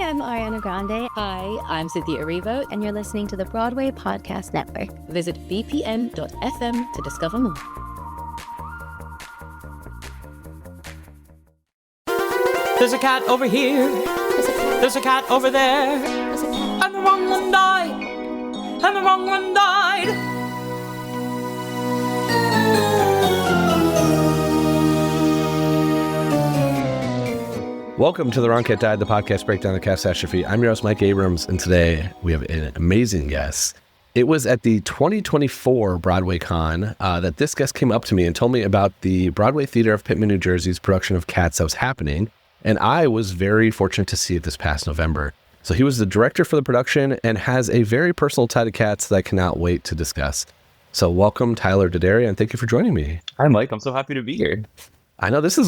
I'm Ariana Grande. Hi, I'm Cynthia Erivo. And you're listening to the Broadway Podcast Network. Visit bpn.fm to discover more. There's a cat over here. There's a cat over there. And the wrong one died. And the wrong one died. Welcome to The Wrong Cat Died, the podcast breakdown of catastrophe. I'm your host, Mike Abrams, and today we have an amazing guest. It was at the 2024 Broadway Con that this guest came up to me and told me about the Broadway Theater of Pitman, New Jersey's production of Cats that was happening, and I was very fortunate to see it this past November. So he was the director for the production and has a very personal tie to cats that I cannot wait to discuss. So welcome, Tyler Daddario, and thank you for joining me. Hi, Mike. I'm so happy to be here. I know this is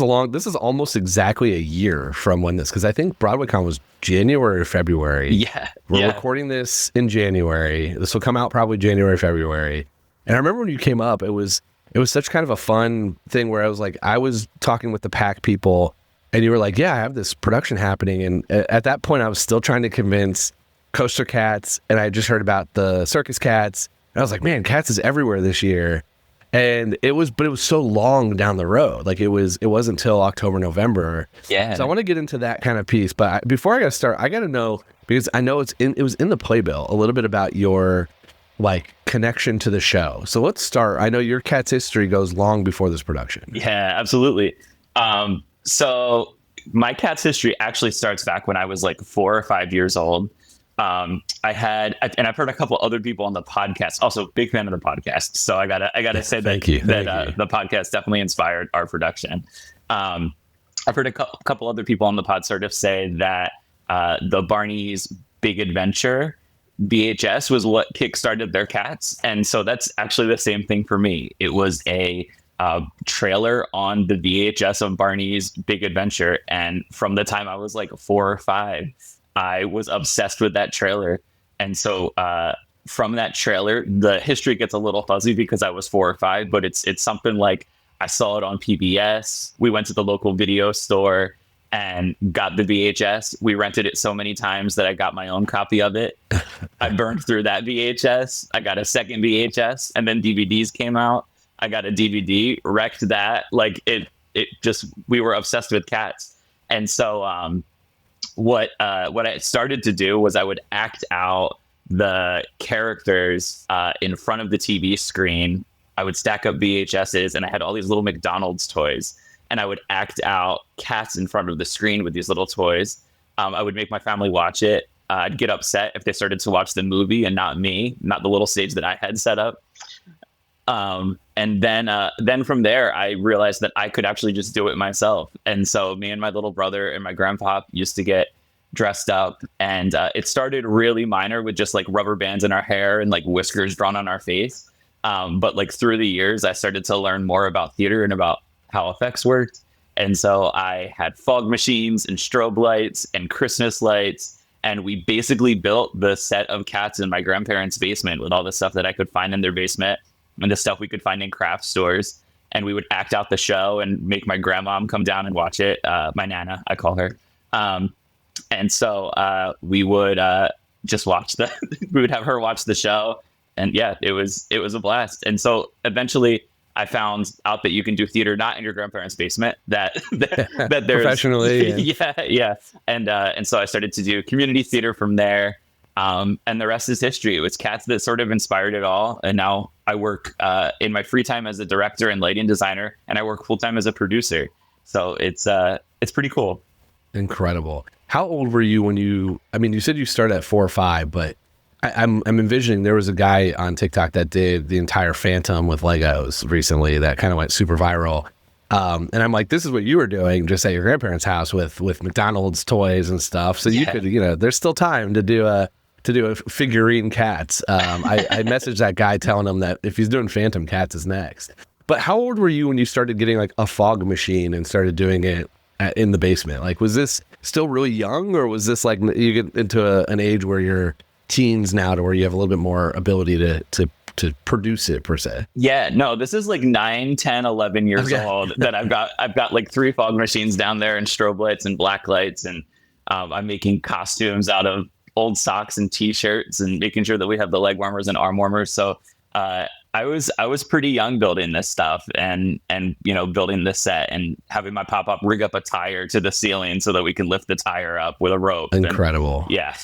almost exactly a year from when this, because I think BroadwayCon was January or February. Yeah. We're recording this in January. This will come out probably January, February. And I remember when you came up, it was such kind of a fun thing where I was talking with the PAC people and you were like, yeah, I have this production happening. And at that point I was still trying to convince Coaster Cats, and I just heard about the Circus Cats. And I was like, man, Cats is everywhere this year. And it was so long down the road. Like it wasn't until October, November. Yeah. So I want to get into that kind of piece. But before I got to start, I got to know, because I know it was in the playbill, a little bit about your connection to the show. So let's start. I know your Cat's history goes long before this production. Yeah, absolutely. So my Cat's history actually starts back when I was 4 or 5 years old. I've heard a couple other people on the podcast, also big fan of the podcast. So I gotta say that the podcast definitely inspired our production. I've heard a couple other people on the pod sort of say that the Barney's Big Adventure VHS was what kickstarted their Cats. And so that's actually the same thing for me. It was a trailer on the VHS of Barney's Big Adventure. And from the time I was 4 or 5, I was obsessed with that trailer. And so from that trailer, the history gets a little fuzzy because I was 4 or 5, but it's something like I saw it on PBS. We went to the local video store and got the VHS. We rented it so many times that I got my own copy of it. I burned through that VHS. I got a second VHS, and then DVDs came out. I got a DVD, wrecked that. We were obsessed with Cats. And so what I started to do was I would act out the characters in front of the TV screen. I would stack up VHSs, and I had all these little McDonald's toys, and I would act out Cats in front of the screen with these little toys. I would make my family watch it. I'd get upset if they started to watch the movie and not me, not the little stage that I had set up. And then from there, I realized that I could actually just do it myself. And so me and my little brother and my grandpa used to get dressed up, and it started really minor with just rubber bands in our hair and whiskers drawn on our face. But through the years, I started to learn more about theater and about how effects worked. And so I had fog machines and strobe lights and Christmas lights. And we basically built the set of Cats in my grandparents' basement with all the stuff that I could find in their basement and the stuff we could find in craft stores. And we would act out the show and make my grandmom come down and watch it. My Nana, I call her. And so we would just we would have her watch the show. And yeah, it was a blast. And so eventually I found out that you can do theater not in your grandparents' basement, that there's professionally. Yeah. And so I started to do community theater from there. And the rest is history. It was Cats that sort of inspired it all. And now I work in my free time as a director and lighting designer, and I work full time as a producer. So it's pretty cool. Incredible. How old were you when you said you started at 4 or 5, but I'm envisioning there was a guy on TikTok that did the entire Phantom with Legos recently that kind of went super viral. And I'm like, this is what you were doing just at your grandparents' house with McDonald's toys and stuff. So you could, there's still time to do a figurine Cats. I messaged that guy telling him that if he's doing Phantom, Cats is next. But how old were you when you started getting a fog machine and started doing it in the basement? Was this still really young, or was this you get into an age where you're teens now to where you have a little bit more ability to produce it per se? Yeah, no, this is 9, 10, 11 years old that I've got 3 fog machines down there and strobe lights and black lights. And I'm making costumes out of old socks and t-shirts and making sure that we have the leg warmers and arm warmers. So I was pretty young building this stuff and building this set and having my pop-up rig up a tire to the ceiling so that we can lift the tire up with a rope. Incredible. Yeah.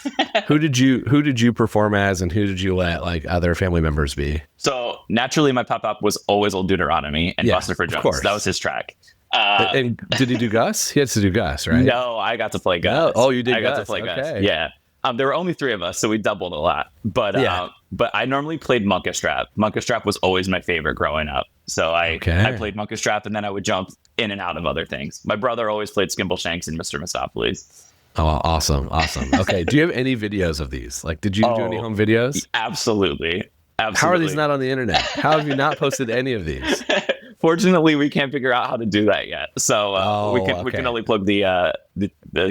Who did you perform as, and who did you let like other family members be? So naturally my pop-up was always Old Deuteronomy and Buster for Jones. That was his track. And did he do Gus? He had to do Gus, right? No, I got to play Gus. Oh, you did. I got to play Gus. Yeah. There were only 3 of us, so we doubled a lot. But I normally played Monkastrap. Monkastrap was always my favorite growing up. So I played Monkastrap, and then I would jump in and out of other things. My brother always played Skimbleshanks and Mr. Mistopheles. Oh, awesome. Okay. Do you have any videos of these? Like, did you do any home videos? Absolutely. How are these not on the internet? How have you not posted any of these? Fortunately, we can't figure out how to do that yet. So we can only plug the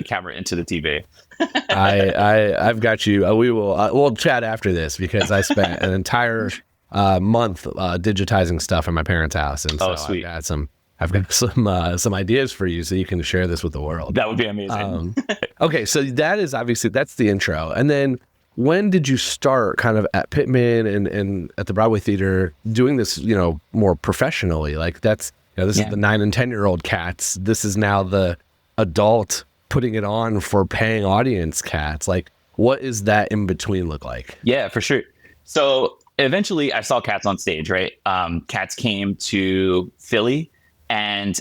camera into the TV. I've got you. We'll chat after this because I spent an entire month digitizing stuff in my parents' house, and so sweet. I've got some ideas for you so you can share this with the world. That would be amazing. Okay, so that's the intro, and then when did you start kind of at Pitman and at the Broadway Theater doing this, more professionally? Like this is the 9 and 10-year-old cats. This is now the adult putting it on for paying audience cats. Like, what is that in between look like? Yeah, for sure. So eventually I saw Cats on stage, right? Cats came to Philly and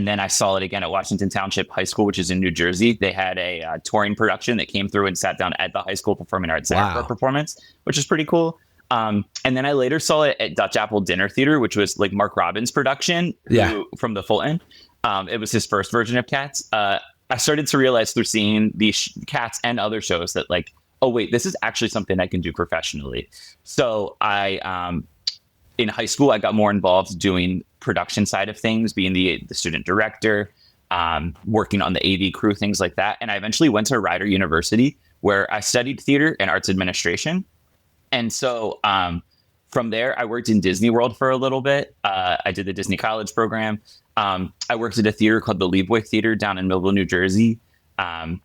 then I saw it again at Washington Township High School, which is in New Jersey. They had a touring production that came through and sat down at the high school performing arts center for a performance, which is pretty cool. And then I later saw it at Dutch Apple Dinner Theater, which was like Mark Robbins' production from the Fulton. It was his first version of Cats. I started to realize through seeing these Cats and other shows that like, oh wait, this is actually something I can do professionally. So in high school, I got more involved doing production side of things, being the student director, working on the AV crew, things like that. And I eventually went to Rider University where I studied theater and arts administration. And so from there, I worked in Disney World for a little bit. I did the Disney College program. I worked at a theater called the Broadway Theater down in Millville, New Jersey,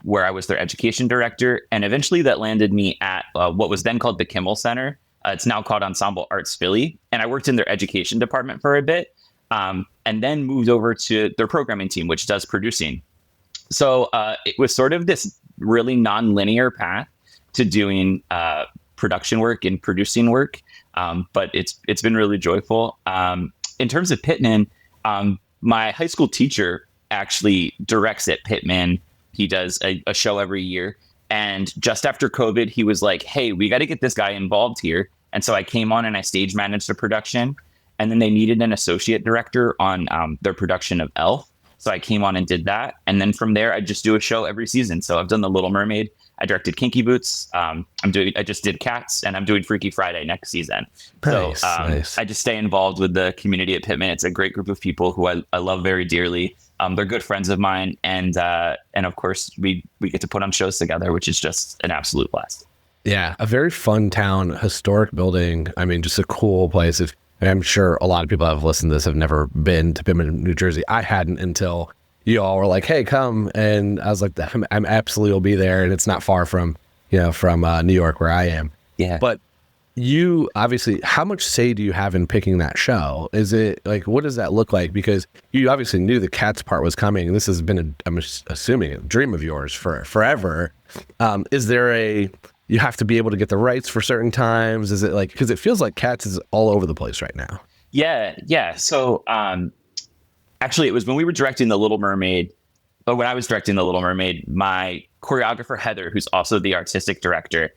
where I was their education director. And eventually that landed me at what was then called the Kimmel Center. It's now called Ensemble Arts Philly. And I worked in their education department for a bit, and then moved over to their programming team, which does producing. So it was sort of this really non-linear path to doing production work and producing work. But it's been really joyful. In terms of Pitman, my high school teacher actually directs at Pitman. He does a show every year. And just after COVID, he was like, hey, we got to get this guy involved here. And so I came on and I stage managed the production. And then they needed an associate director on their production of Elf. So I came on and did that. And then from there, I just do a show every season. So I've done The Little Mermaid. I directed Kinky Boots. I just did Cats, and I'm doing Freaky Friday next season. Nice, so nice. I just stay involved with the community at Pitman. It's a great group of people who I love very dearly. They're good friends of mine, and of course we get to put on shows together, which is just an absolute blast. Yeah, a very fun town, historic building. I mean, just a cool place. I'm sure a lot of people have listened to this have never been to Pitman, New Jersey. I hadn't until you all were like, hey, come. And I was like, I'm absolutely will be there. And it's not far from New York where I am. Yeah. But you obviously, how much say do you have in picking that show? Is it like, what does that look like? Because you obviously knew the Cats part was coming. This has been, I'm assuming, a dream of yours for forever. Is there you have to be able to get the rights for certain times? Is it like, because it feels like Cats is all over the place right now. Yeah. So, actually, it was when we were directing The Little Mermaid, but when I was directing The Little Mermaid, my choreographer, Heather, who's also the artistic director,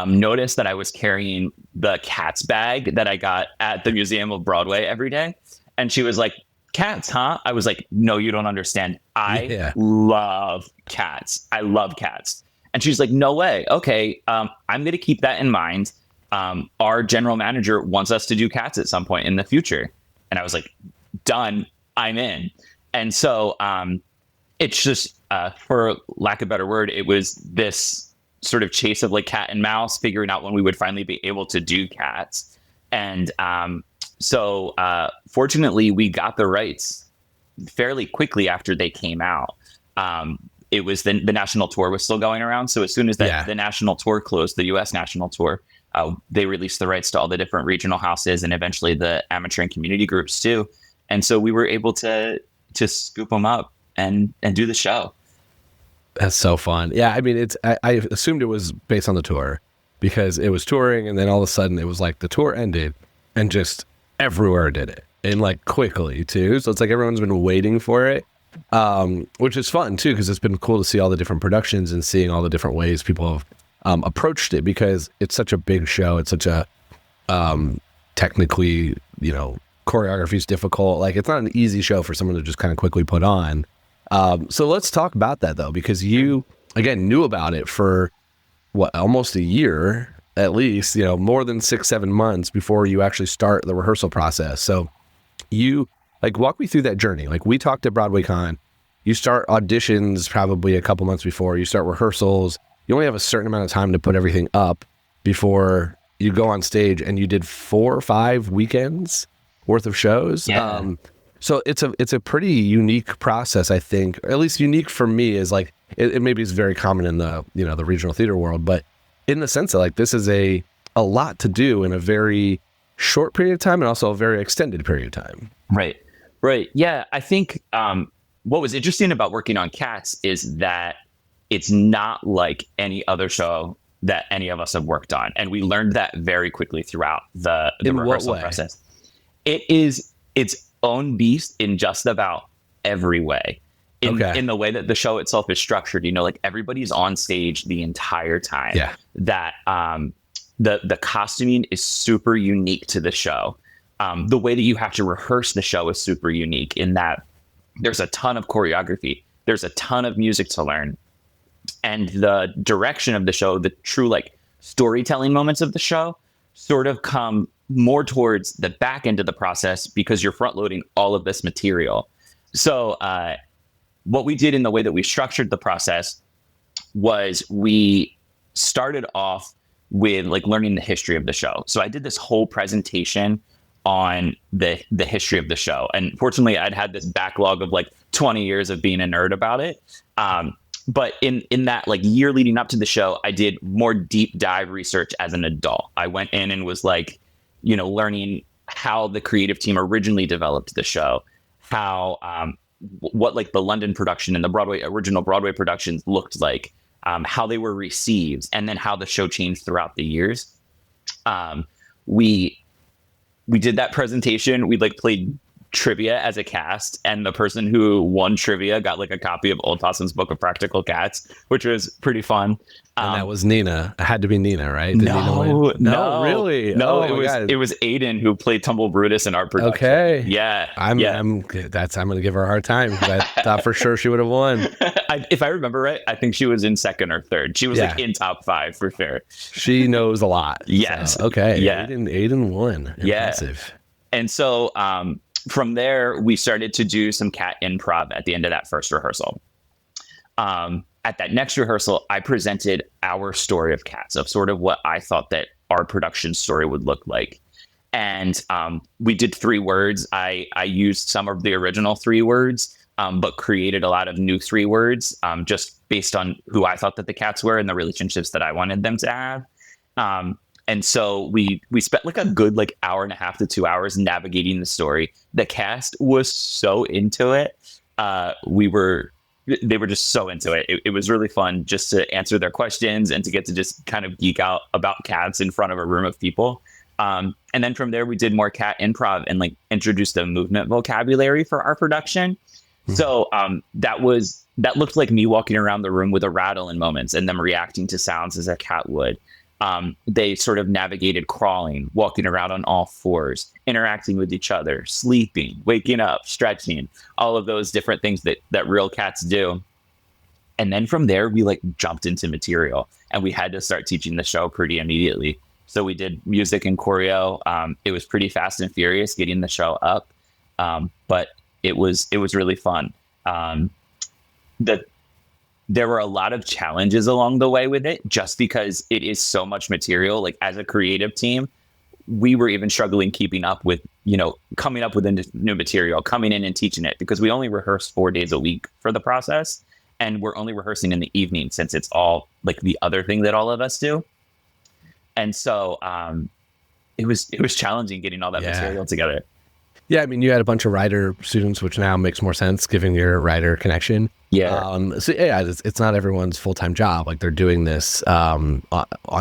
noticed that I was carrying the Cats bag that I got at the Museum of Broadway every day. And she was like, Cats, huh? I was like, no, you don't understand. I love Cats. I love Cats. And she's like, no way. Okay, I'm going to keep that in mind. Our general manager wants us to do Cats at some point in the future. And I was like, done. I'm in. And so it's just, for lack of a better word, it was this sort of chase of like cat and mouse, figuring out when we would finally be able to do Cats. And so fortunately, we got the rights fairly quickly after they came out. it was the national tour was still going around. So as soon as the national tour closed, the U.S. national tour, they released the rights to all the different regional houses and eventually the amateur and community groups too. And so we were able to scoop them up and do the show. That's so fun. Yeah, I mean, I assumed it was based on the tour because it was touring, and then all of a sudden it was like the tour ended and just everywhere did it, and like quickly too. So it's like everyone's been waiting for it, which is fun too, because it's been cool to see all the different productions and seeing all the different ways people have approached it, because it's such a big show. It's such a technically, choreography is difficult. Like, it's not an easy show for someone to just kind of quickly put on. So let's talk about that though, because you, again, knew about it for almost a year, at least, more than 6-7 months before you actually start the rehearsal process. So you walk me through that journey. Like, we talked at Broadway Con, you start auditions probably a couple months before, you start rehearsals. You only have a certain amount of time to put everything up before you go on stage, and you did 4 or 5 weekends worth of shows. Yeah. So it's a pretty unique process, I think, or at least unique for me. Is like, it maybe is very common in the the regional theater world, but in the sense that, like, this is a lot to do in a very short period of time, and also a very extended period of time. Right. Yeah, I think what was interesting about working on Cats is that it's not like any other show that any of us have worked on, and we learned that very quickly throughout the rehearsal process. It is its own beast in just about every way. In the way that the show itself is structured, like, everybody's on stage the entire time. Yeah. That the costuming is super unique to the show. The way that you have to rehearse the show is super unique in that there's a ton of choreography. There's a ton of music to learn. And the direction of the show, the true, like, storytelling moments of the show, sort of come more towards the back end of the process, because you're front loading all of this material. So what we did in the way that we structured the process was we started off with, like, learning the history of the show. So I did this whole presentation on the history of the show. And fortunately, I'd had this backlog of like 20 years of being a nerd about it. But in that, like, year leading up to the show, I did more deep dive research as an adult. I went in and was like, learning how the creative team originally developed the show, how what, like, the London production and the original Broadway productions looked like, how they were received, and then how the show changed throughout the years. We did that presentation. We, like, played trivia as a cast, and the person who won trivia got, like, a copy of Old Possum's Book of Practical Cats, which was pretty fun. And that was Nina. It had to be Nina, right? No, really? No, it was Aiden who played Tumble Brutus in our production. Okay. Yeah. I'm going to give her a hard time, because I thought for sure she would have won. If I remember right, I think she was in second or third. She was like in top 5 for sure. She knows a lot. Yes. So, okay. Yeah. Aiden won. Impressive. Yeah. And so from there, we started to do some cat improv at the end of that first rehearsal. At that next rehearsal, I presented our story of Cats, of sort of what I thought that our production story would look like. And we did 3 words. I used some of the original 3 words, but created a lot of new 3 words, just based on who I thought that the cats were and the relationships that I wanted them to have. And so we spent like a good hour and a half to 2 hours navigating the story. The cast was so into it. They were just so into it. It was really fun just to answer their questions and to get to just kind of geek out about cats in front of a room of people. And then from there, we did more cat improv and introduced a movement vocabulary for our production. Mm-hmm. So that looked like me walking around the room with a rattle in moments and them reacting to sounds as a cat would. They sort of navigated crawling, walking around on all 4s, interacting with each other, sleeping, waking up, stretching, all of those different things that real cats do. And then from there, we jumped into material, and we had to start teaching the show pretty immediately. So we did music and choreo. It was pretty fast and furious getting the show up, but it was really fun. There were a lot of challenges along the way with it, just because it is so much material. As a creative team, we were even struggling keeping up with, coming up with new material, coming in and teaching it, because we only rehearsed 4 days a week for the process. and we're only rehearsing in the evening since it's all like the other thing that all of us do. And so it was challenging getting all that material together. Yeah, I mean, you had a bunch of writer students, which now makes more sense given your writer connection. Yeah. So yeah, it's not everyone's full-time job. Like they're doing this on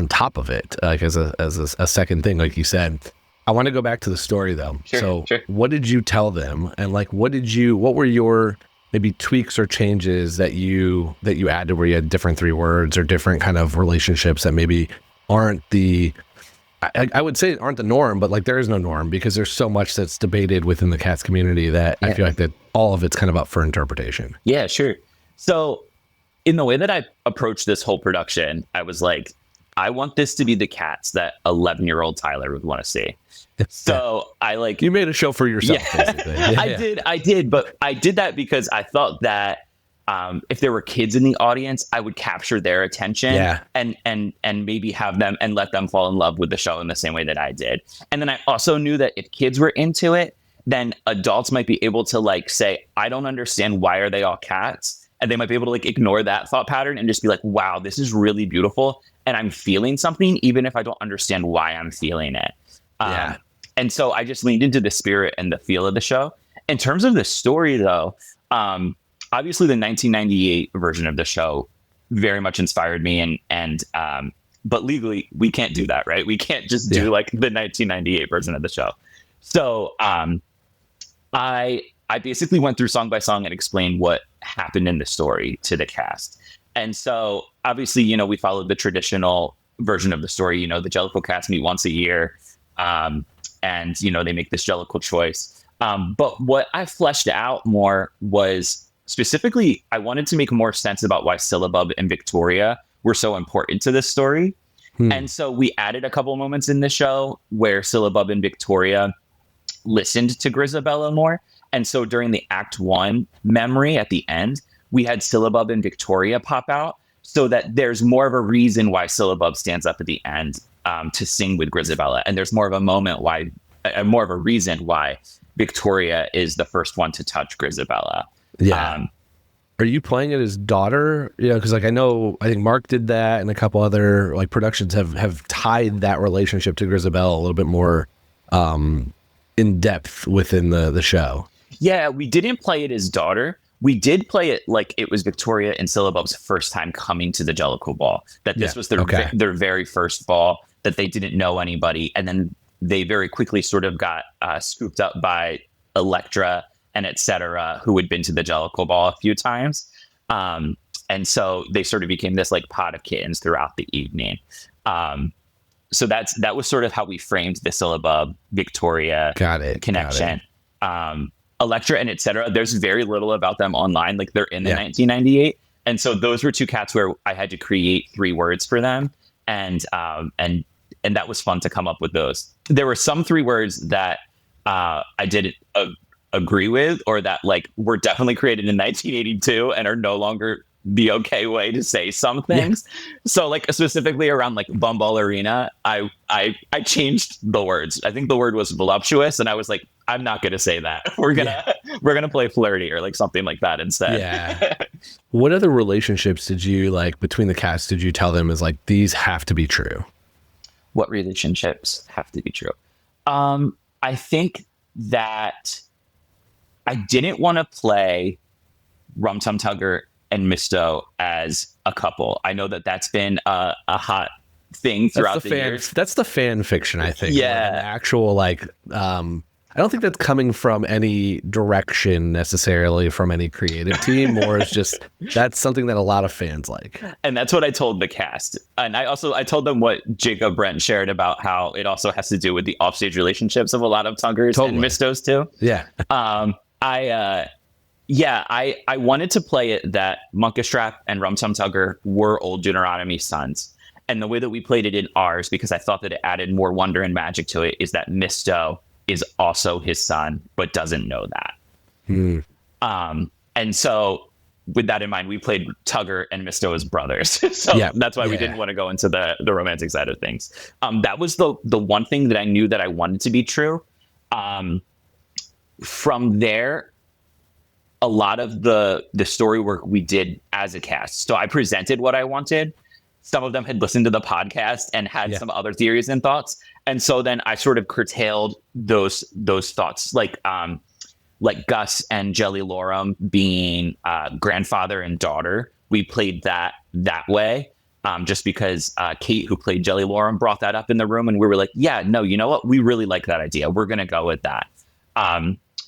top of it, like as a second thing, like you said. I want to go back to the story though. Sure. What did you tell them, and like what were your maybe tweaks or changes that you added, where you had different 3 words or different kind of relationships that maybe aren't I would say aren't the norm, but like there is no norm because there's so much that's debated within the cats community that I feel like that all of it's kind of up for interpretation. Yeah, sure. So in the way that I approached this whole production, I was like, I want this to be the Cats that 11-year-old Tyler would want to see. So I like... You made a show for yourself, basically. I did, but I did that because I thought that if there were kids in the audience, I would capture their attention and maybe have them and let them fall in love with the show in the same way that I did. And then I also knew that if kids were into it, then adults might be able to like say, I don't understand, why are they all cats? And they might be able to like ignore that thought pattern and just be like, wow, this is really beautiful. And I'm feeling something, even if I don't understand why I'm feeling it. And so I just leaned into the spirit and the feel of the show. In terms of the story, though, obviously the 1998 version of the show very much inspired me. But legally, we can't do that, right? We can't just do like the 1998 version of the show. So I basically went through song by song and explained what happened in the story to the cast. And so obviously, we followed the traditional version of the story. The Jellicle cats meet once a year, and, they make this Jellicle choice. But what I fleshed out more was specifically, I wanted to make more sense about why Syllabub and Victoria were so important to this story. And so we added a couple moments in the show where Syllabub and Victoria listened to Grizabella more. And so during the Act 1 memory at the end, we had Syllabub and Victoria pop out so that there's more of a reason why Syllabub stands up at the end to sing with Grizabella. And there's more of a moment more of a reason why Victoria is the first one to touch Grizabella. Yeah. Are you playing it as daughter? Yeah, because like I think Mark did that, and a couple other like productions have tied that relationship to Grizabella a little bit more in depth within the show. Yeah, we didn't play it as daughter. We did play it like it was Victoria and Syllabub's first time coming to the Jellicle Ball. That this was their very first ball, that they didn't know anybody. And then they very quickly sort of got scooped up by Elektra and etc., who had been to the Jellicle Ball a few times. And so they sort of became this like pod of kittens throughout the evening. So that was sort of how we framed the Syllabub Victoria connection. Elektra and etc., there's very little about them online. Like they're in the 1998. And so those were 2 cats where I had to create 3 words for them. And that was fun to come up with those. There were some 3 words that I didn't agree with, or that like were definitely created in 1982 and are no longer the okay way to say some things. So like specifically around like Bumball Arena, I changed the words. I think the word was voluptuous, and I was like, I'm not gonna say that. We're gonna play flirty or like something like that instead. Yeah. What other relationships did you like between the cast did you tell them is like these have to be true? What relationships have to be true? I think that I didn't want to play Rum Tum Tugger and Misto as a couple. I know that that's been a hot thing throughout the years. That's the fan fiction, I think. Yeah. The actual like, I don't think that's coming from any direction necessarily from any creative team, or it's just that's something that a lot of fans like. And that's what I told the cast. And I told them what Jacob Brent shared about how it also has to do with the offstage relationships of a lot of Tuggers and Mistos too. Yeah. I wanted to play it that Munkustrap and Rum Tum Tugger were old Deuteronomy sons. And the way that we played it in ours, because I thought that it added more wonder and magic to it, is that Misto is also his son, but doesn't know that. And so with that in mind, we played Tugger and Misto as brothers. So that's why we didn't want to go into the romantic side of things. That was the one thing that I knew that I wanted to be true. From there, a lot of the story work we did as a cast. So I presented what I wanted. Some of them had listened to the podcast and had some other theories and thoughts. And so then I sort of curtailed those thoughts, like Gus and Jelly Loram being grandfather and daughter. We played that way. Just because Kate, who played Jelly Loram, brought that up in the room, and we were like, yeah, no, you know what? We really like that idea. We're going to go with that.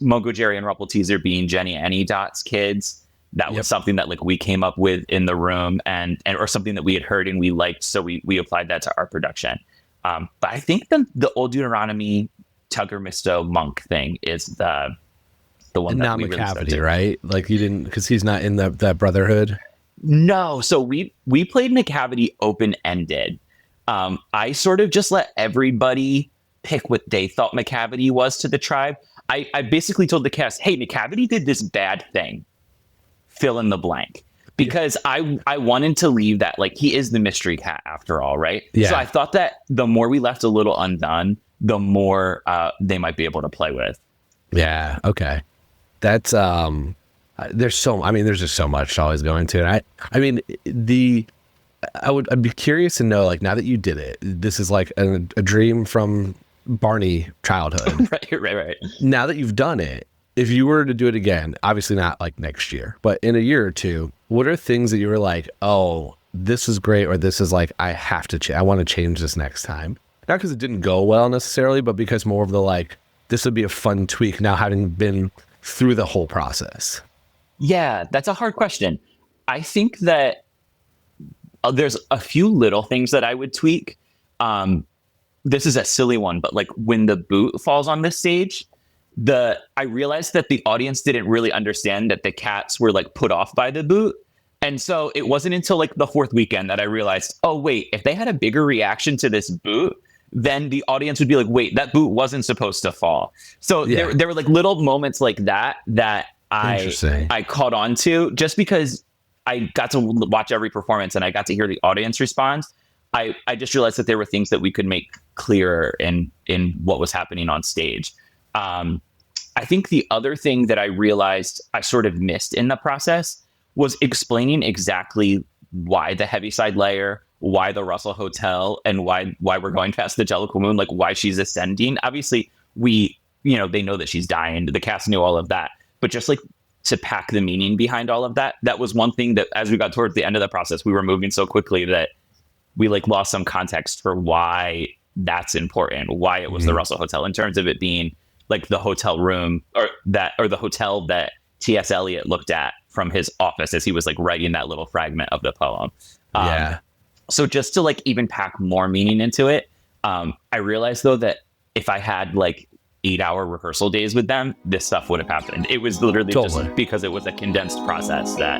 Mungo Jerry and Rumpel Teaser being Jenny and Dot's kids. That was something that like we came up with in the room and or something that we had heard and we liked. So we applied that to our production. But I think the Old Deuteronomy Tugger Misto Monk thing is the one that we really McCavity, right? Like you didn't, because he's not in that Brotherhood. No. So we played McCavity open-ended. I sort of just let everybody pick what they thought McCavity was to the tribe. I basically told the cast, hey, McCavity did this bad thing. Fill in the blank. Because I wanted to leave that, like, he is the mystery cat after all, right? Yeah. So I thought that the more we left a little undone, the more they might be able to play with. Yeah. Okay. That's there's just so much to always go into. And I'd be curious to know, like, now that you did it, this is like a dream from Barney childhood. Right. Now that you've done it, if you were to do it again, obviously not like next year, but in a year or two, what are things that you were like, oh, this is great, or this is like, I have to I want to change this next time? Not because it didn't go well necessarily, but because more of the like, this would be a fun tweak now having been through the whole process. Yeah, that's a hard question. I think that there's a few little things that I would tweak. This is a silly one, but like when the boot falls on this stage, I realized that the audience didn't really understand that the cats were like put off by the boot. And so it wasn't until like the fourth weekend that I realized, oh, wait, if they had a bigger reaction to this boot, then the audience would be like, wait, that boot wasn't supposed to fall. So there were like little moments like that I caught on to just because I got to watch every performance and I got to hear the audience respond. I just realized that there were things that we could make clearer in what was happening on stage. I think the other thing that I realized I sort of missed in the process was explaining exactly why the Heaviside layer, why the Russell Hotel, and why we're going past the Jellicle Moon, like why she's ascending. Obviously, they know that she's dying. The cast knew all of that. But just like to pack the meaning behind all of that, that was one thing that as we got towards the end of the process, we were moving so quickly that we like lost some context for why that's important, why it was the Russell Hotel in terms of it being like the hotel room or the hotel that T.S. Eliot looked at from his office as he was like writing that little fragment of the poem. So just to like even pack more meaning into it, I realized though that if I had like 8-hour rehearsal days with them, this stuff would have happened. It was literally just because it was a condensed process that,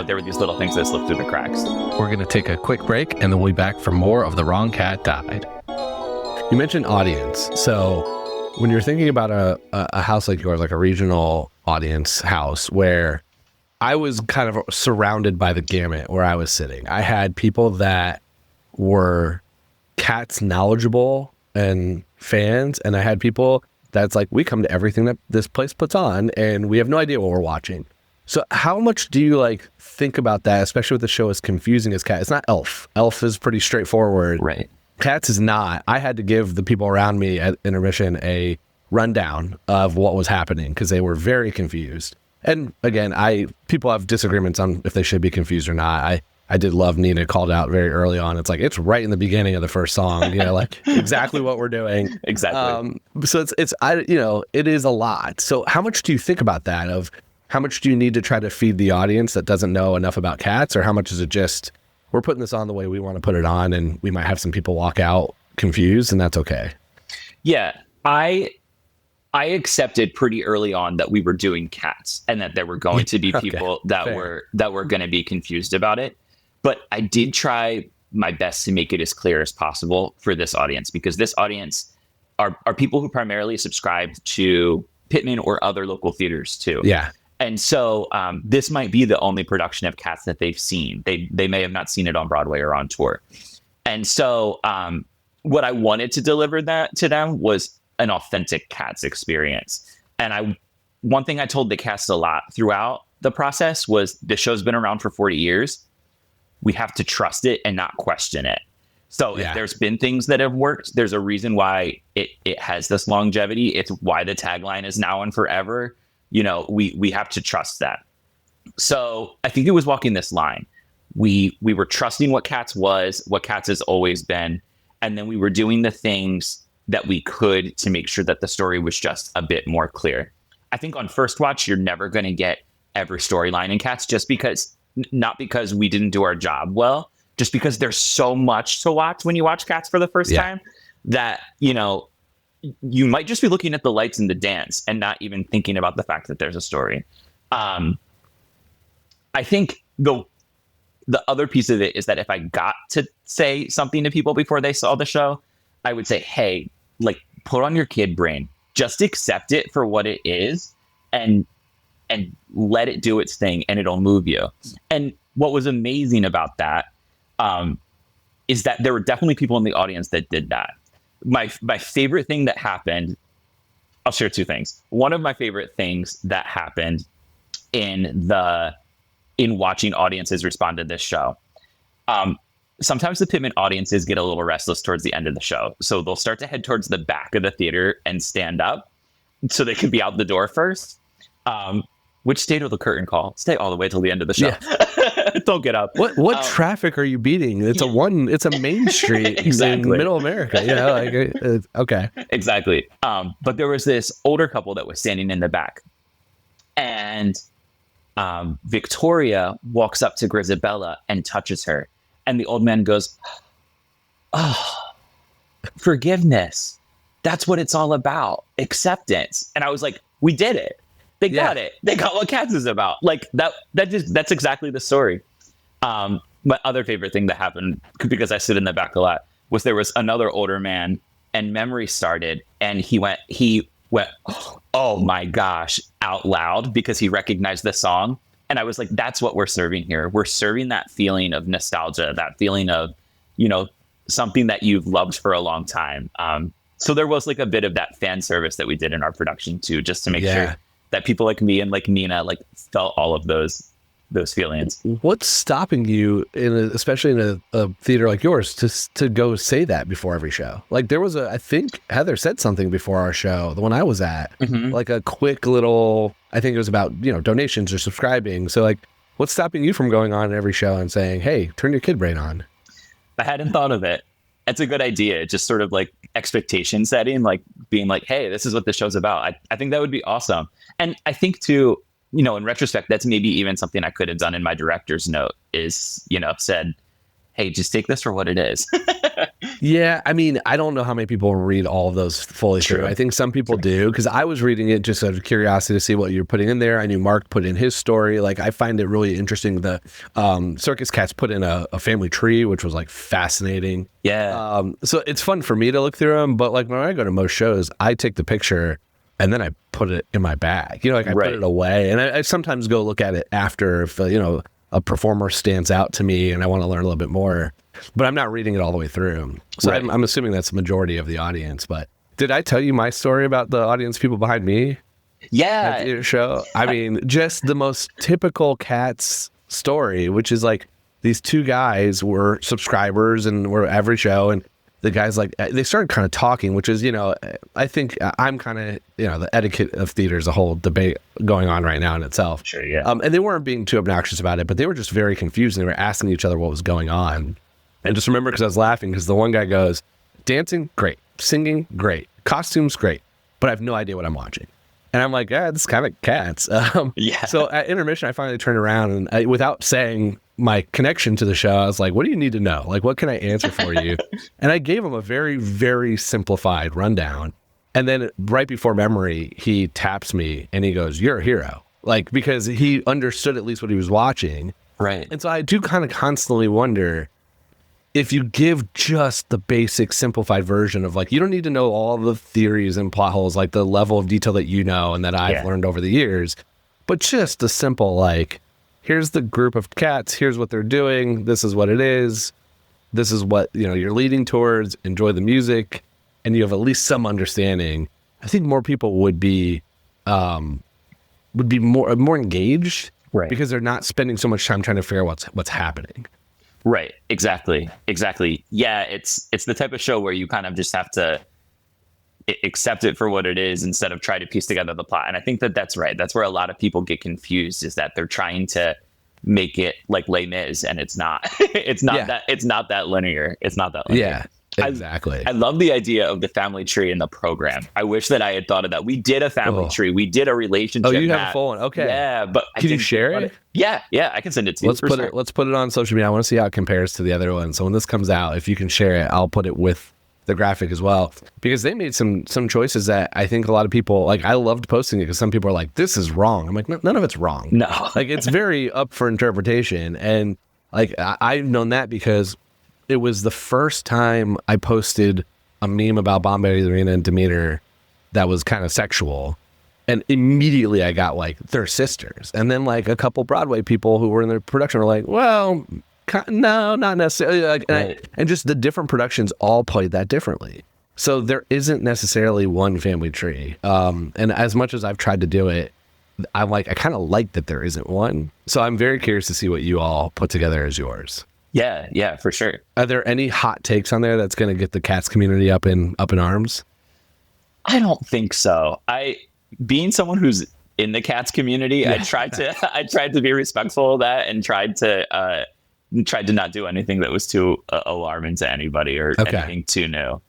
there were these little things that slipped through the cracks. We're going to take a quick break and then we'll be back for more of The Wrong Cat Died. You mentioned audience. So when you're thinking about a house like yours, like a regional audience house, where I was kind of surrounded by the gamut where I was sitting. I had people that were Cats knowledgeable and fans, and I had people that's like, we come to everything that this place puts on and we have no idea what we're watching. So how much do you like think about that, especially with the show as confusing as Cats? It's not Elf. Elf is pretty straightforward. Right. Cats is not. I had to give the people around me at intermission a rundown of what was happening because they were very confused. And again, people have disagreements on if they should be confused or not. I did love Nina called out very early on. It's like, it's right in the beginning of the first song, like exactly what we're doing. Exactly. So it is a lot. So how much do you think about that of how much do you need to try to feed the audience that doesn't know enough about Cats, or how much is it just, we're putting this on the way we want to put it on and we might have some people walk out confused and that's okay? Yeah. I accepted pretty early on that we were doing Cats and that there were going to be people that were going to be confused about it. But I did try my best to make it as clear as possible for this audience, because this audience are people who primarily subscribe to Pitman or other local theaters too. Yeah. And so this might be the only production of Cats that they've seen. They may have not seen it on Broadway or on tour. And so what I wanted to deliver that to them was an authentic Cats experience. And one thing I told the cast a lot throughout the process was the show's been around for 40 years. We have to trust it and not question it. So if there's been things that have worked, there's a reason why it has this longevity. It's why the tagline is now and forever. You know, we have to trust that. So I think it was walking this line. We were trusting what Cats was, what Cats has always been. And then we were doing the things that we could to make sure that the story was just a bit more clear. I think on first watch, you're never going to get every storyline in Cats, just because, not because we didn't do our job well, just because there's so much to watch when you watch Cats for the first time that, you know, you might just be looking at the lights and the dance and not even thinking about the fact that there's a story. I think the other piece of it is that if I got to say something to people before they saw the show, I would say, hey, like, put on your kid brain, just accept it for what it is and let it do its thing, and it'll move you. And what was amazing about that is that there were definitely people in the audience that did that. My favorite thing that happened, I'll share two things. One of my favorite things that happened in watching audiences respond to this show. Sometimes the Pitman audiences get a little restless towards the end of the show. So they'll start to head towards the back of the theater and stand up so they can be out the door first. Which stayed with the curtain call. Stay all the way till the end of the show. Yeah. Don't get up. What traffic are you beating? It's a main street in middle America. You know, like, okay. Exactly. But there was this older couple that was standing in the back, and Victoria walks up to Grisabella and touches her. And the old man goes, "Oh, forgiveness. That's what it's all about. Acceptance." And I was like, we did it. They got it. They got what Cats is about. Like that's exactly the story. My other favorite thing that happened, because I sit in the back a lot, was there was another older man, and Memory started, and he went, "Oh my gosh," out loud, because he recognized the song. And I was like, that's what we're serving here. We're serving that feeling of nostalgia, that feeling of, you know, something that you've loved for a long time. So there was like a bit of that fan service that we did in our production too, just to make sure that people like me and like Nina like felt all of those feelings. What's stopping you, especially in a theater like yours, to go say that before every show? Like there was I think Heather said something before our show, the one I was at, like a quick little, I think it was about, you know, donations or subscribing. So like, what's stopping you from going on every show and saying, hey, turn your kid brain on? I hadn't thought of it. It's a good idea. Just sort of like expectation setting, like being like, hey, this is what this show's about. I think that would be awesome. And I think too, you know, in retrospect, that's maybe even something I could have done in my director's note is, you know, said, hey, just take this for what it is. Yeah. I mean, I don't know how many people read all of those fully through. I think some people do, because I was reading it just out of curiosity to see what you're putting in there. I knew Mark put in his story. Like, I find it really interesting. The Circus Cats put in a family tree, which was like fascinating. Yeah. So it's fun for me to look through them. But like when I go to most shows, I take the picture and then I put it in my bag. You know, like I put it away. And I sometimes go look at it after if, you know, a performer stands out to me and I want to learn a little bit more. But I'm not reading it all the way through. So I'm assuming that's the majority of the audience. But did I tell you my story about the audience people behind me? Yeah. At the show? I mean, just the most typical Cats story, which is like these two guys were subscribers and were every show. And the guys, like, they started kind of talking, which is, you know, I think I'm kind of, you know, the etiquette of theater is a whole debate going on right now in itself. Sure, yeah. And they weren't being too obnoxious about it, but they were just very confused. And they were asking each other what was going on. And just remember, because I was laughing, because the one guy goes, dancing, great. Singing, great. Costumes, great. But I have no idea what I'm watching. And I'm like, yeah, it's kind of Cats. So at intermission, I finally turned around and without saying my connection to the show, I was like, what do you need to know? Like, what can I answer for you? And I gave him a very, very simplified rundown. And then right before Memory, he taps me and he goes, you're a hero. Like, because he understood at least what he was watching. Right. And so I do kind of constantly wonder, if you give just the basic simplified version of, like, you don't need to know all the theories and plot holes, like the level of detail that you know and that I've learned over the years, but just the simple, like, here's the group of cats, here's what they're doing, this is what it is, this is what, you know, you're leading towards, enjoy the music, and you have at least some understanding. I think more people would be would be more engaged, Right. because they're not spending so much time trying to figure out what's happening. Right. Exactly. Yeah. It's the type of show where you kind of just have to accept it for what it is instead of try to piece together the plot. And I think that's right. That's where a lot of people get confused, is that they're trying to make it like Les Mis, and it's not. It's not that linear. It's not that linear. Yeah. Exactly. I love the idea of the family tree in the program. I wish that I had thought of that. We did a family tree. We did a relationship. Oh, you have map. a full one. Okay. Yeah, but can you share it? Yeah, I can send it to you. Let's put it on social media. I want to see how it compares to the other one. So when this comes out, if you can share it, I'll put it with the graphic as well, because they made some choices that I think a lot of people like. I loved posting it because some people are like, "This is wrong." I'm like, none of it's wrong. No, like it's very up for interpretation, and like I've known that because it was the first time I posted a meme about Ballerina and Demeter that was kind of sexual. And immediately I got like, they're sisters. And then like a couple Broadway people who were in the production were like, well, no, not necessarily. Like, and just the different productions all played that differently. So there isn't necessarily one family tree. And as much as I've tried to do it, I kind of like that there isn't one. So I'm very curious to see what you all put together as yours. Yeah, for sure. Are there any hot takes on there that's going to get the Cats community up in arms? I don't think so. Being someone who's in the Cats community, I tried to be respectful of that and tried to not do anything that was too alarming to anybody or anything too new.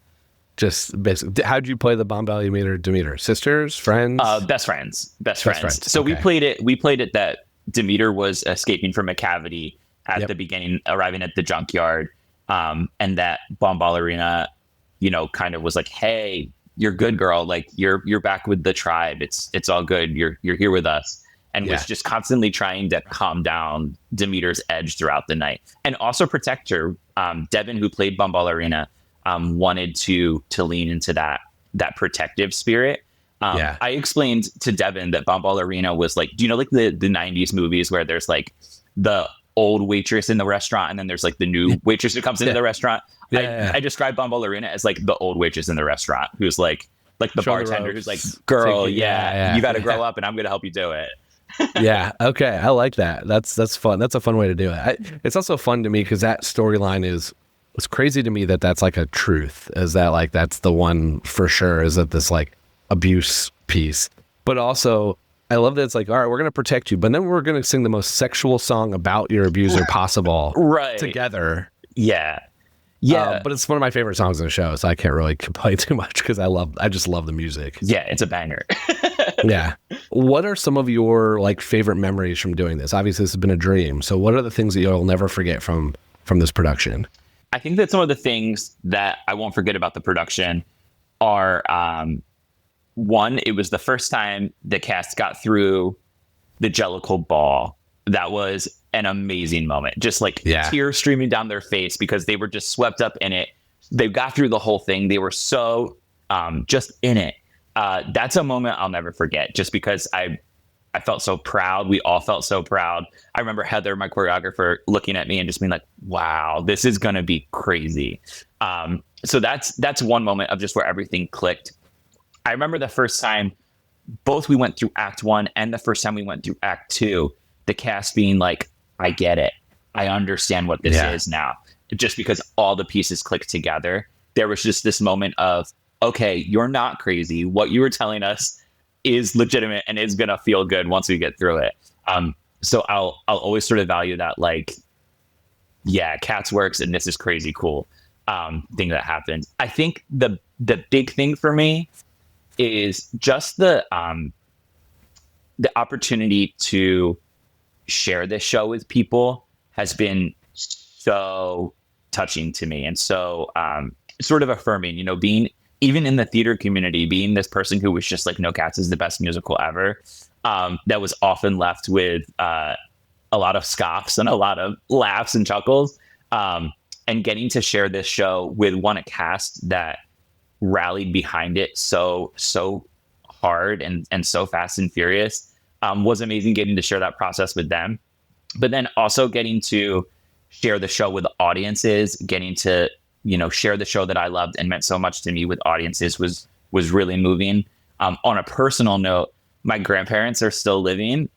Just basically, how'd you play the Ballerina Demeter? Sisters, friends? Best friends. So okay. we played it that Demeter was escaping from a cavity at the beginning, arriving at the junkyard, and that Ballerina, kind of was like, "Hey, you're good, girl. Like you're back with the tribe. It's all good. You're here with us." And was just constantly trying to calm down Demeter's edge throughout the night, and also protect her. Devin, who played Ballerina, wanted to lean into that protective spirit. I explained to Devin that Ballerina was like, do you know like the 90s movies where there's like the old waitress in the restaurant and then there's like the new waitress who comes into the restaurant? I described Ballerina as like the old waitress in the restaurant who's like the bartender who's like, girl, you got to grow up and I'm going to help you do it. Yeah. Okay. I like that. That's fun. That's a fun way to do it. It's also fun to me because that storyline it's crazy to me that that's like a truth, is that like that's the one for sure, is that this like abuse piece. But also I love that it's like, all right, we're going to protect you, but then we're going to sing the most sexual song about your abuser possible together. Yeah. But it's one of my favorite songs in the show, so I can't really complain too much because I just love the music. Yeah, it's a banger. Yeah. What are some of your like favorite memories from doing this? Obviously, this has been a dream. So what are the things that you'll never forget from this production? I think that some of the things that I won't forget about the production are, one, it was the first time the cast got through the Jellicle Ball. That was an amazing moment. Just like tears streaming down their face because they were just swept up in it. They got through the whole thing. They were so just in it. That's a moment I'll never forget, just because I felt so proud. We all felt so proud. I remember Heather, my choreographer, looking at me and just being like, wow, this is going to be crazy. So that's one moment of just where everything clicked. I remember the first time both we went through Act 1 and the first time we went through Act 2, the cast being like, I get it. I understand what this is now. Just because all the pieces clicked together, there was just this moment of, okay, you're not crazy. What you were telling us is legitimate and is going to feel good once we get through it. So I'll always sort of value that, like, yeah, Cats works and this is crazy cool thing that happened. I think the big thing for me is just the opportunity to share this show with people has been so touching to me and so sort of affirming, being even in the theater community, being this person who was just like, no, Cats is the best musical ever. That was often left with a lot of scoffs and a lot of laughs and chuckles, and getting to share this show with a cast that rallied behind it so hard and so fast and furious was amazing. Getting to share that process with them, but then also getting to share the show with audiences, getting to share the show that I loved and meant so much to me with audiences was really moving. On a personal note, my grandparents are still living.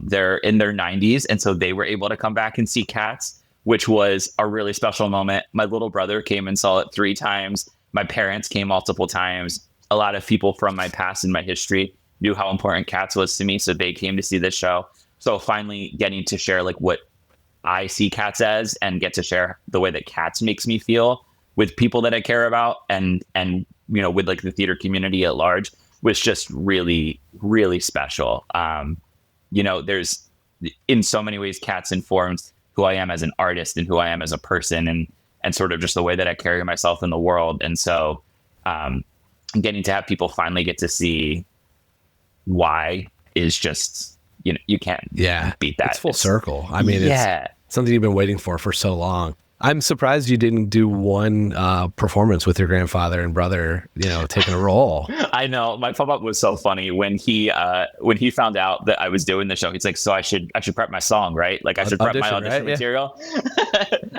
They're in their 90s. And so they were able to come back and see Cats, which was a really special moment. My little brother came and saw it 3 times. My parents came multiple times. A lot of people from my past and my history knew how important Cats was to me. So they came to see this show. So finally getting to share like what I see Cats as and get to share the way that Cats makes me feel with people that I care about and with like the theater community at large was just really, really special. There's in so many ways Cats informs who I am as an artist and who I am as a person and sort of just the way that I carry myself in the world. And so getting to have people finally get to see why is just, you can't beat that. It's full circle. I mean, it's something you've been waiting for so long. I'm surprised you didn't do one performance with your grandfather and brother, taking a role. I know. My pop-up was so funny when he found out that I was doing the show. He's like, so I should prep my song, right? Like I should prep my audition material.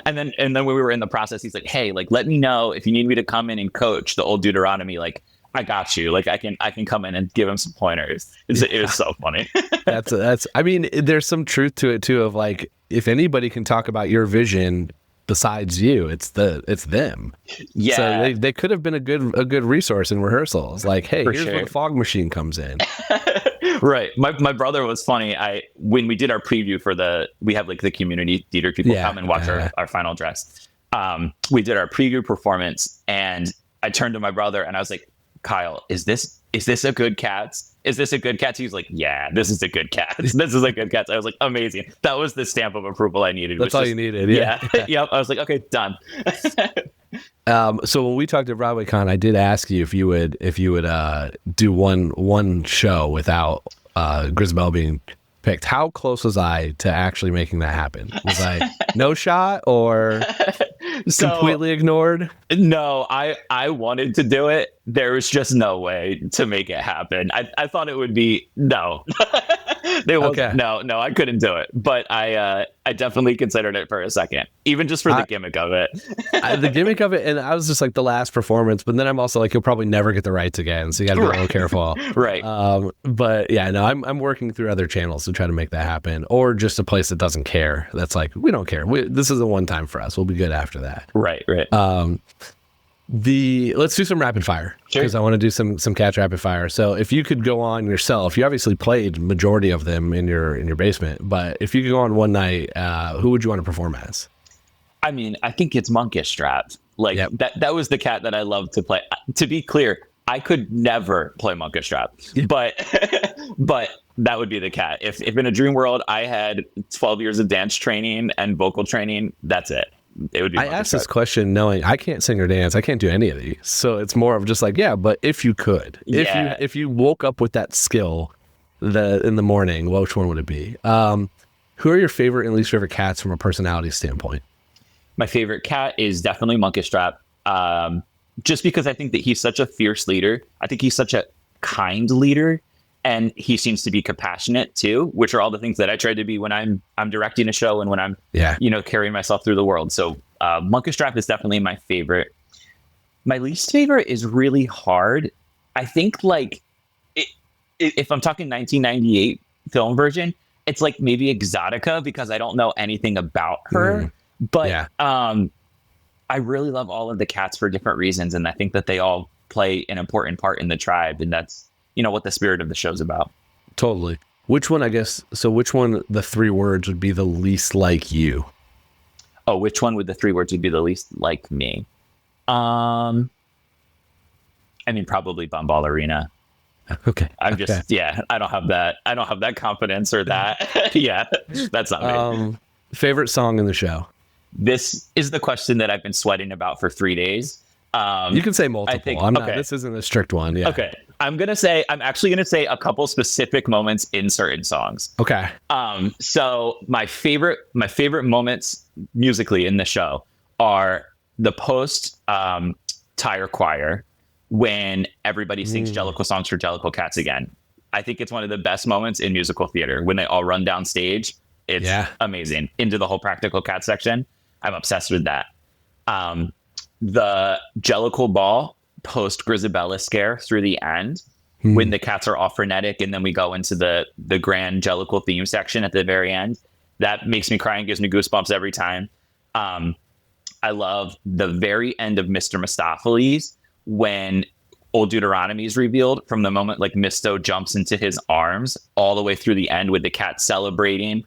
and then when we were in the process, he's like, hey, like, let me know if you need me to come in and coach the old Deuteronomy. Like, I got you. Like I can come in and give him some pointers. It was so funny. that's, I mean, there's some truth to it too, of like, if anybody can talk about your vision besides you, it's them. Yeah. So they could have been a good resource in rehearsals. Like, hey, here's where the fog machine comes in. Right. My brother was funny. When we did our preview we have like the community theater people come and watch our final dress. We did our preview performance and I turned to my brother and I was like, Kyle, is this a good Cats? Is this a good Cats? He was like, yeah, this is a good Cats. This is a good Cats. I was like, amazing. That was the stamp of approval I needed. That's all you needed. Yeah. Yep. I was like, okay, done. So when we talked at BroadwayCon, I did ask you if you would do one show without Grisabella being picked. How close was I to actually making that happen? Was I no shot or completely ignored? No, I wanted to do it. There was just no way to make it happen. I thought it would be no. No, I couldn't do it. But I definitely considered it for a second, even just for the gimmick of it. The gimmick of it, and I was just like the last performance, but then I'm also like, you'll probably never get the rights again, so you got to be real careful. Right. But yeah, no, I'm working through other channels to try to make that happen, or just a place that doesn't care. That's like, we don't care. This is a one time for us. We'll be good after that. Right. Let's do some rapid fire because I want to do some Cats rapid fire. So if you could go on yourself, you obviously played majority of them in your basement, but if you could go on one night, who would you want to perform as? I mean, I think it's Monkish Strap. Like that was the cat that I loved to play. To be clear, I could never play Monkish Strap, but that would be the cat. If in a dream world I had 12 years of dance training and vocal training, that's it. It would be. I asked this question knowing I can't sing or dance. I can't do any of these. So it's more of just like, but if you could, if you woke up with that skill in the morning, which one would it be? Who are your favorite and least favorite cats from a personality standpoint? My favorite cat is definitely Monkish Strap. Just because I think that he's such a fierce leader. I think he's such a kind leader. And he seems to be compassionate too, which are all the things that I try to be when I'm directing a show and when I'm carrying myself through the world. So Monkish Strap is definitely my favorite. My least favorite is really hard. I think like if I'm talking 1998 film version, it's like maybe Exotica because I don't know anything about her. But I really love all of the cats for different reasons, and I think that they all play an important part in the tribe, and that's what the spirit of the show's about. Totally. Which one, the 3 words would be the least like you? Oh, which one would the 3 words would be the least like me? I mean, probably Bum Ballerina. Okay. I don't have that confidence or that. That's not me. Favorite song in the show? This is the question that I've been sweating about for 3 days. You can say multiple. This isn't a strict one. Yeah. Okay. I'm actually going to say a couple specific moments in certain songs. Okay. So my favorite moments musically in the show are the post Tire Choir when everybody sings Jellicle songs for Jellicle Cats again. I think it's one of the best moments in musical theater when they all run down stage. It's amazing. Into the whole Practical Cat section. I'm obsessed with that. The Jellicle Ball post Grisabella scare through the end. when the cats are all frenetic, and then we go into the grand Jellicle theme section at the very end. That makes me cry and gives me goosebumps every time. I love the very end of Mr. Mistopheles when Old Deuteronomy is revealed, from the moment like Misto jumps into his arms all the way through the end with the cat celebrating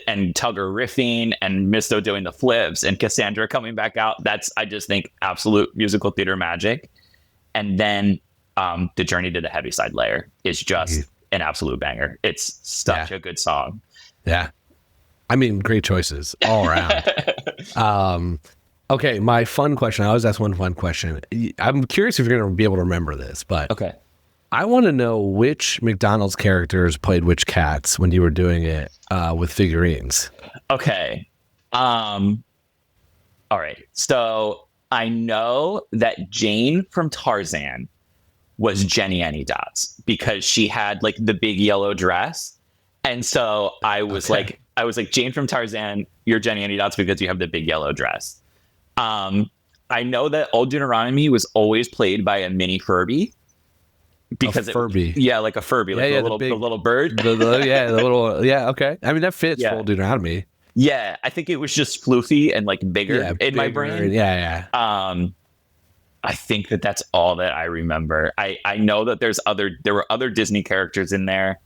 and Tugger riffing and Misto doing the flips and Cassandra coming back out. That's, I just think, absolute musical theater magic. And then the Journey to the Heaviside Layer is just an absolute banger. It's such a good song. Yeah. I mean, great choices all around. Okay, my fun question. I always ask one fun question. I'm curious if you're going to be able to remember this, but Okay. I want to know which McDonald's characters played which cats when you were doing it with figurines. Okay. All right. So I know that Jane from Tarzan was Jenny Anydots because she had like the big yellow dress. And so I was like, Jane from Tarzan, you're Jenny Anydots because you have the big yellow dress. I know that Old Deuteronomy was always played by a mini Furby. Because Furby. Like a Furby, like the little bird. The little, okay. I mean, that fits for Old Deuteronomy. Yeah, I think it was just floofy and like bigger in my brain. Yeah. I think that's all that I remember. I know that there were other Disney characters in there.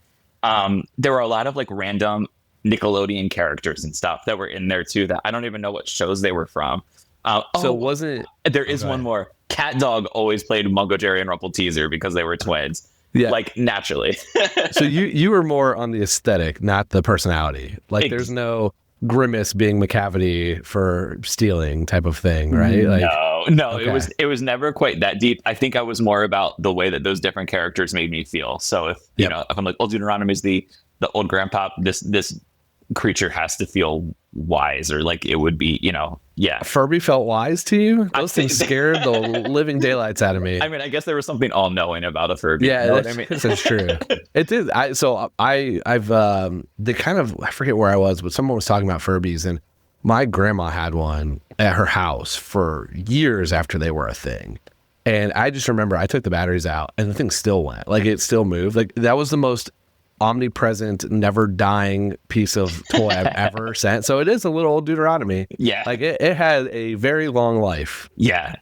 There were a lot of like random Nickelodeon characters and stuff that were in there too that I don't even know what shows they were from. There is one more. Cat Dog always played Mungo Jerry and Rumple Teaser because they were twins. Yeah. Like naturally. So you were more on the aesthetic, not the personality. Like there's no Grimace being McCavity for stealing type of thing, right? Like, no, okay. It was never quite that deep. I think I was more about the way that those different characters made me feel. So if you know, if I'm like Old Deuteronomy is the old grandpa, this creature has to feel wise, or like it would be, Furby felt wise to you? Those things scared the living daylights out of me. I mean, I guess there was something all knowing about a Furby. Yeah, that's true. It did. I forget where I was, but someone was talking about Furbies, and my grandma had one at her house for years after they were a thing. And I just remember I took the batteries out and the thing still went. Like it still moved. Like that was the most omnipresent, never dying piece of toy I've ever sent. So it is a little Old Deuteronomy. Yeah. Like it had a very long life. Yeah.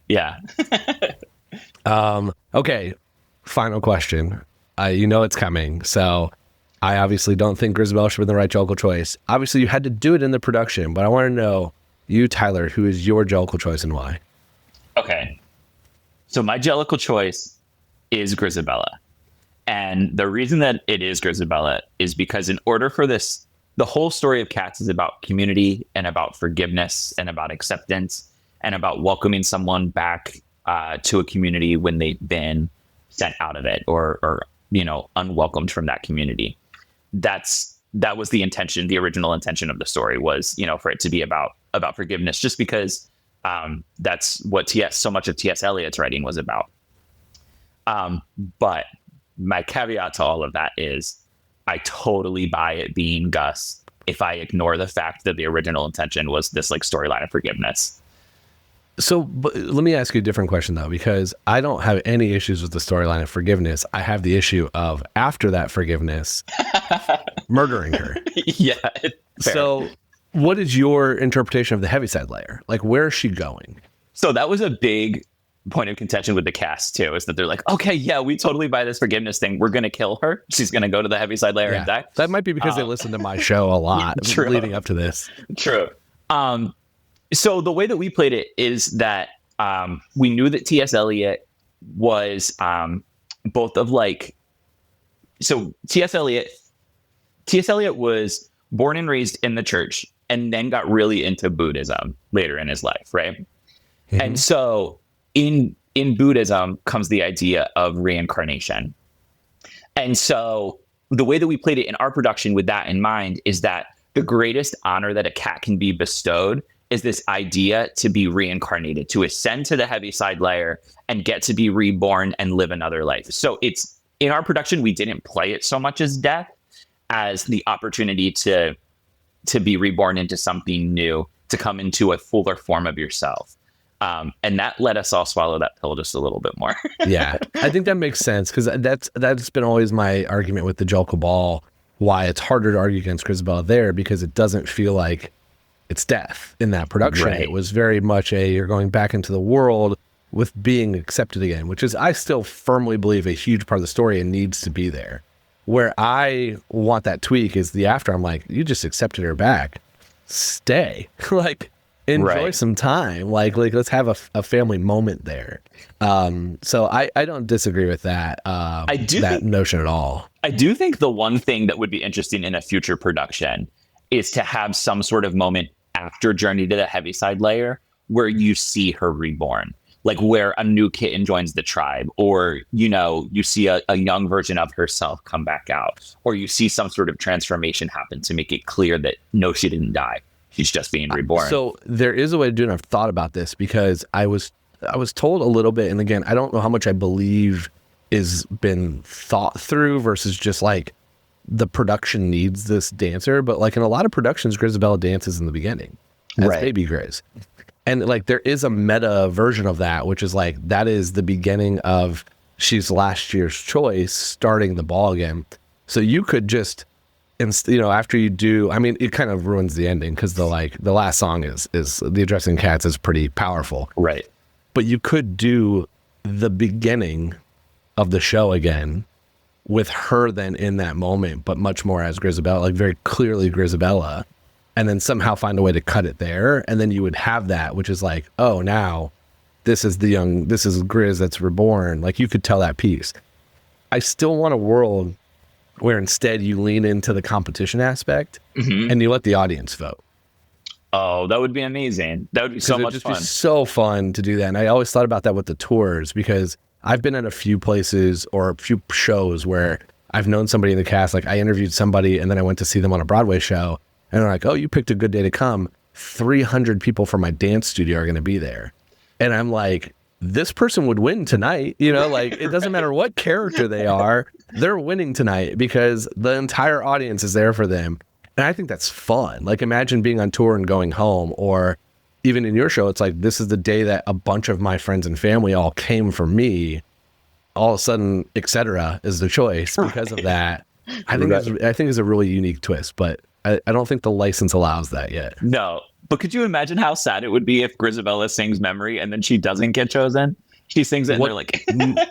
Okay. Final question. It's coming. So I obviously don't think Grisabella should have been the right Jellicle choice. Obviously you had to do it in the production, but I want to know, you, Tyler, who is your Jellicle choice and why? Okay. So my Jellicle choice is Grisabella. And the reason that it is Grisabella is because in order for this, the whole story of Cats is about community and about forgiveness and about acceptance and about welcoming someone back to a community when they've been sent out of it or unwelcomed from that community. That was the intention, the original intention of the story was, for it to be about forgiveness, just because that's what so much of T.S. Eliot's writing was about. But my caveat to all of that is I totally buy it being Gus if I ignore the fact that the original intention was this like storyline of forgiveness. So but let me ask you a different question though, because I don't have any issues with the storyline of forgiveness. I have the issue of after that forgiveness, murdering her. Yeah. Fair. So what is your interpretation of the Heaviside Layer? Like, where is she going? So that was a big point of contention with the cast too, is that they're like, okay, yeah, we totally buy this forgiveness thing. We're going to kill her. She's going to go to the Heaviside Layer and die. That might be because they listen to my show a lot leading up to this. True. So the way that we played it is that we knew that T.S. Eliot was both of like, so T.S. Eliot was born and raised in the church and then got really into Buddhism later in his life, right? Mm-hmm. And so in Buddhism comes the idea of reincarnation. And so the way that we played it in our production with that in mind is that the greatest honor that a cat can be bestowed is this idea to be reincarnated, to ascend to the Heaviside Layer and get to be reborn and live another life. So it's in our production, we didn't play it so much as death as the opportunity to be reborn into something new, to come into a fuller form of yourself. And that let us all swallow that pill just a little bit more. Yeah, I think that makes sense, because that's been always my argument with the Joel Cabal, why it's harder to argue against Grisabella there, because it doesn't feel like it's death in that production. Right. It was very much you're going back into the world with being accepted again, which is, I still firmly believe, a huge part of the story and needs to be there. Where I want that tweak is the after. I'm like, you just accepted her back. Stay. Like, enjoy some time. Like let's have a family moment there. So I don't disagree with that. That notion at all. I do think the one thing that would be interesting in a future production is to have some sort of moment after Journey to the Heaviside Layer where you see her reborn. Like where a new kitten joins the tribe, or, you see a young version of herself come back out, or you see some sort of transformation happen to make it clear that, no, she didn't die. She's just being reborn. So there is a way to do it. And I've thought about this, because I was told a little bit. And again, I don't know how much I believe is been thought through versus just like the production needs this dancer. But like in a lot of productions, Grisabella dances in the beginning as baby Grizz. And like there is a meta version of that, which is like that is the beginning of she's last year's choice starting the ball again. So you could just, after you do, I mean, it kind of ruins the ending, because the last song is the Addressing Cats is pretty powerful. Right. But you could do the beginning of the show again with her then in that moment, but much more as Grisabella, like very clearly Grisabella. And then somehow find a way to cut it there. And then you would have that, which is like, oh, now this is Grizz that's reborn. Like you could tell that piece. I still want a world where instead you lean into the competition aspect and you let the audience vote. Oh, that would be amazing. That would be so much fun. Be so fun to do that. And I always thought about that with the tours, because I've been at a few places or a few shows where I've known somebody in the cast. Like I interviewed somebody and then I went to see them on a Broadway show. And they're like, oh, you picked a good day to come. 300 people from my dance studio are going to be there. And I'm like, this person would win tonight. Like it doesn't matter what character they are. They're winning tonight because the entire audience is there for them. And I think that's fun. Like imagine being on tour and going home, or even in your show, it's like, this is the day that a bunch of my friends and family all came for me. All of a sudden, etc. is the choice because of that. I think it's a really unique twist, but I don't think the license allows that yet. No, but could you imagine how sad it would be if Grisabella sings Memory and then she doesn't get chosen? She sings it and they're like...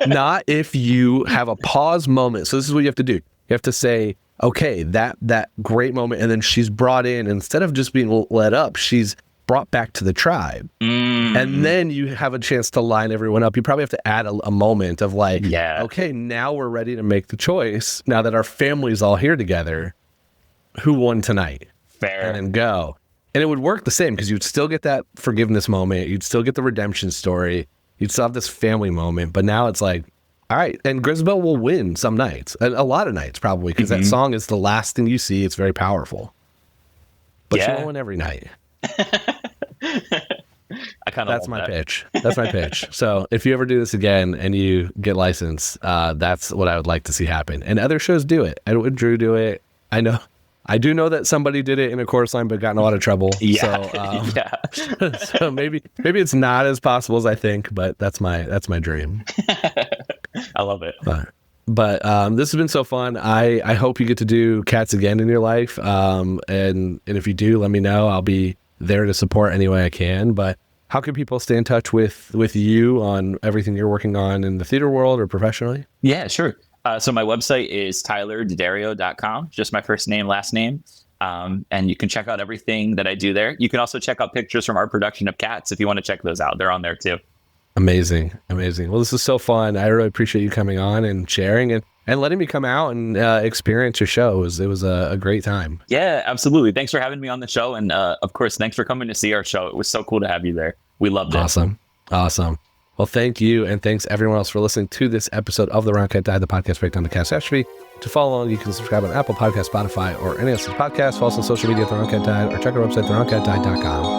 Not if you have a pause moment. So this is what you have to do. You have to say, okay, that great moment, and then she's brought in. Instead of just being let up, she's brought back to the tribe. And then you have a chance to line everyone up. You probably have to add a moment of like, okay, now we're ready to make the choice. Now that our family's all here together, who won tonight? Fair. And then go. And it would work the same, because you'd still get that forgiveness moment. You'd still get the redemption story. You'd still have this family moment. But now it's like, all right. And Grisabella will win some nights, a lot of nights probably, because that song is the last thing you see. It's very powerful. But she won't win every night. That's my pitch. That's my pitch. So if you ever do this again and you get licensed, that's what I would like to see happen. And other shows do it. Drew do it. I do know that somebody did it in a chorus line, but got in a lot of trouble. Yeah. So, so maybe it's not as possible as I think, but that's my dream. I love it. But this has been so fun. I hope you get to do Cats again in your life. And if you do, let me know. I'll be there to support any way I can. But how can people stay in touch with you on everything you're working on in the theater world or professionally? Yeah, sure. So my website is tylerdaddario.com, just my first name, last name. And you can check out everything that I do there. You can also check out pictures from our production of Cats if you want to check those out. They're on there too. Amazing. Well, this is so fun. I really appreciate you coming on and sharing and letting me come out and experience your show. It was a great time. Yeah, absolutely. Thanks for having me on the show. And of course, thanks for coming to see our show. It was so cool to have you there. We loved it. Awesome. Well, thank you. And thanks everyone else for listening to this episode of The Round Cat Died, the podcast breakdown of Cast Catastrophe. To follow along, you can subscribe on Apple Podcasts, Spotify, or any other podcast. Follow us on social media at The Round Cat Died, or check our website, theroundcatdied.com.